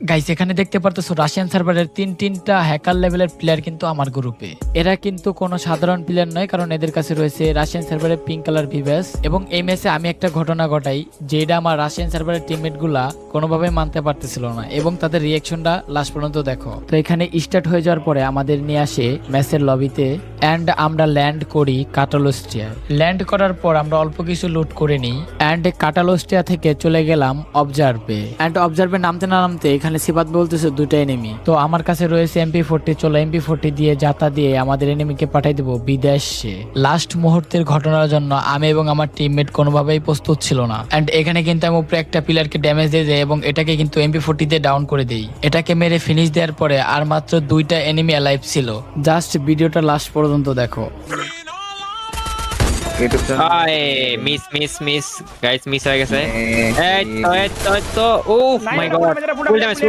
Guys এখানে দেখতে পারতেছো রাশিয়ান সার্ভারের তিনটা হ্যাকার লেভেলের প্লেয়ার কিন্তু আমার গ্রুপে। এরা কিন্তু কোনো সাধারণ প্লেয়ার নয়, কারণ এদের কাছে রয়েছে রাশিয়ান সার্ভারের পিঙ্ক কালার ভিভ্যাস। এবং এই ম্যাচে আমি একটা ঘটনা ঘটাই, যেটা আমার রাশিয়ান সার্ভারের টিমমেট গুলা কোনোভাবে মানতে পারতেছিল না, এবং তাদের রিয়াকশনটা লাস্ট পর্যন্ত দেখো। তো এখানে স্টার্ট হয়ে যাওয়ার পরে আমাদের নিয়ে আসে ম্যাচের লবিতে, অ্যান্ড আমরা ল্যান্ড করি কাটালোস্টিয়ায়। ল্যান্ড করার পর আমরা অল্প কিছু লুট করে নিই, অ্যান্ড কাটালোস্টিয়া থেকে চলে গেলাম অবজার্ভে। অ্যান্ড অবজার্ভে নামতে না নামতে এখানে সিবাত বলতেছে দুটো এনিমি। তো আমার কাছে রয়েছে MP40, চলো MP40 দিয়ে যাতা দিয়ে আমাদের এনিমিকে পাঠাই দেবো বিদেশে। লাস্ট মুহূর্তের ঘটনার জন্য আমি এবং আমার টিমমেট কোনোভাবেই প্রস্তুত ছিল না, অ্যান্ড এখানে কিন্তু আমি উপরে একটা প্লেয়ারকে ড্যামেজ দিয়ে দেয় এবং এটাকে কিন্তু MP40 দিয়ে ডাউন করে দেই। এটাকে মেরে ফিনিশ দেওয়ার পরে আর মাত্র দুইটা এনিমি অ্যালাইভ ছিল। জাস্ট ভিডিওটা লাস্ট পর্যন্ত দেখো। মিস গাইস, মিস হয়ে গেছে। এই তো ও মাই গড, ফুল ড্যামেজ।